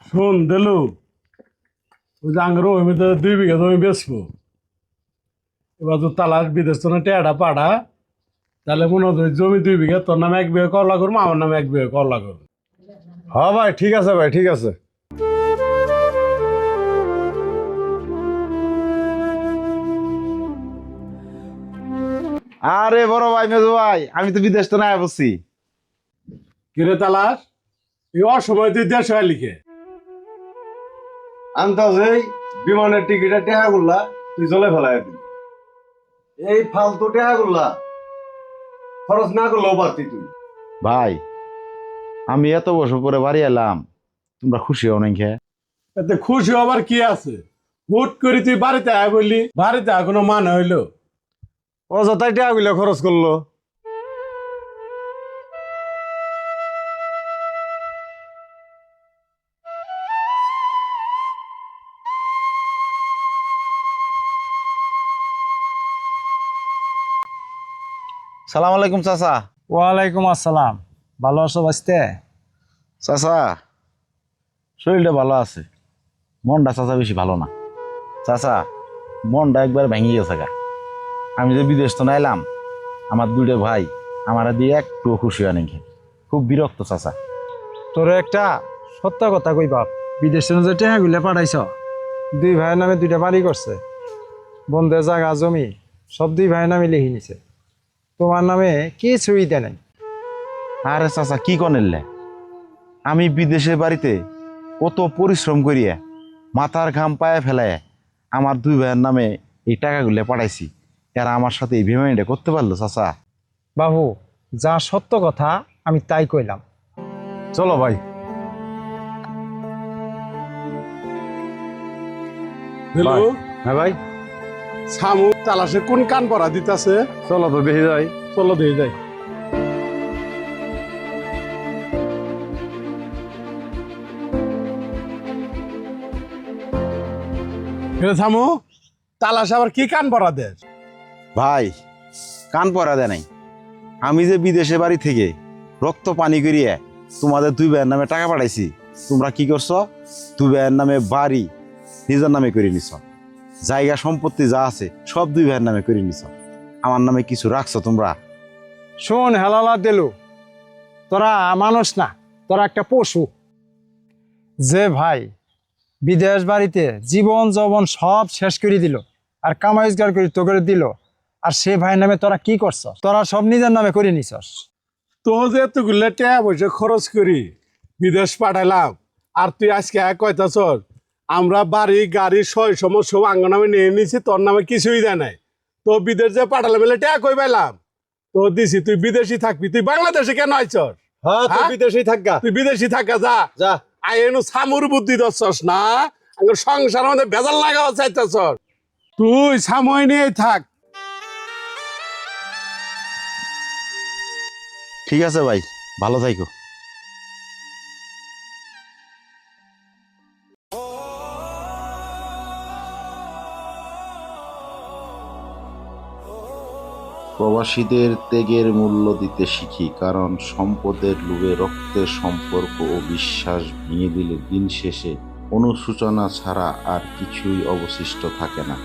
শোন দেলু, ওই যে আঙ্গুর জমিতে 2 বিঘা জমি বেচবো। এবার তো তালাশ বিদেশ তো না টেয়াটা পাড়া, তাহলে মনে হয় জমি 2 বিঘা, তোর নামে 1 বিঘা করলা করবো, আমার নামে 1 বিঘা করলা করবো। হ্যাঁ ভাই, ঠিক আছে ভাই, ঠিক আছে। আরে বড় ভাই, মেজো ভাই, আমি তো বিদেশ তো না বলছি। কিরে তালাশ, এই অসময় তুই দেশ হয় লিখে? আন্তাজে বিমানের টিকিটের টেহা গুলা তুই চলে ফেলাই দিবি। এই ফালতু টেহা গুলা খরচ না করলেও পারতি তুই। ভাই, আমি এত বছর পরে বাড়ি এলাম, তোমরা খুশি হও নাই খে? এতে খুশি হবার কি আছে? হুট করে তুই বাড়িতে আয় বললি, বাড়িতে এখনো মানে হইলো? অযথাই টেহা গুলা খরচ করলো। সালাম আলাইকুম চাচা। ওয়ালাইকুম আসসালাম। ভালো আছো বাঁচতে? চাচা, শরীরটা ভালো আছে, মনটা চাচা বেশি ভালো না। চাচা, মনটা একবার ভেঙে গেছে গা। আমি যে বিদেশ তো নাইলাম, আমার 2টা ভাই আমার দিয়ে একটু খুশি হয় নাকি, খুব বিরক্ত চাচা। তোর একটা সত্য কথা কই বাপ, বিদেশে যে টেহাগুলো পাঠাইছ, 2 ভাইয়ের নামে 2টা বাড়ি করছে, বন্ধে জায়গা জমি সব 2 ভাইয়ের নামে লিখে নিছে, তোমার নামে কিছুই দেয় নাই। আরে চাচা, কি কনেলে? আমি বিদেশের বাড়িতে কত পরিশ্রম করিয়া মাথার ঘাম পায়ে ফেলায় আমার 2 ভাইয়ের নামে এই টাকাগুলো পাঠাইছি, এরা আমার সাথে এই বেমানিটা করতে পারলো চাচা? বাবু, যা সত্য কথা আমি তাই কইলাম। চলো ভাই। দেলু, হ্যাঁ ভাই, সামু তালাশে কোন কান পড়া দিতেছে? চলো তো দেখি যাই। চলো দিয়ে যাই। সামু, তালাশ আবার কি কান পড়া দেশ? ভাই, কান পরা দেয় নাই। আমি যে বিদেশে বাড়ি থেকে রক্ত পানি করিয়ে তোমাদের 2 ভাইয়ের নামে টাকা পাঠাইছি, তোমরা কি করছো? 2 ভাইয়ের নামে বাড়ি নিজের নামে করে নিছ, জায়গা সম্পত্তি যা আছে সব 2 ভাইয়ের নামে করে নিছ, আমার নামে কিছু রাখছো তোমরা? শোন হেলালা দেলু, তোরা মানুষ না, তোরা একটা পশু। যে ভাই বিদেশ বাড়িতে জীবন যৌবন সব শেষ করে দিল আর কামাই রোজগার করে তো করে দিল, আর সে ভাইয়ের নামে তোরা কি করছ? তোরা সব নিজের নামে করে নিছস। তো যে এতগুলো টাকা পয়সা খরচ করি বিদেশ পাঠাইলাম, আর তুই আজকে কইতাছ আমরা বাড়ি গাড়ি সমস্ত সব আঙ্গ নামে নিয়ে নিছি, তোর নামে কিছুই দেয় নাই। তো বিদেশ যে পাঠালাম এলে টাকা কই পাইলাম? তো দিছি, তুই বিদেশি থাকবি, তুই বাংলাদেশে কেন আইছস? হ্যাঁ, তুই হ্যাঁ? বিদেশেই থাকগা। তুই বিদেশি থাকা যা যা। আইনু সামুর বুদ্ধি দছস না, আঙ্গুর সংসার মধ্যে বেজাল লাগাও চাইতেছ। তুই সাময় নিয়ে থাক। ঠিক আছে ভাই, ভালো থাইকো। প্রবাসীদের ত্যাগের মূল্য দিতে শিখি, কারণ সম্পদের লোভে রক্তের সম্পর্ক ও বিশ্বাস ভেঙে দিলে দিন শেষে অনুশোচনা ছাড়া আর কিছুই অবশিষ্ট থাকে না।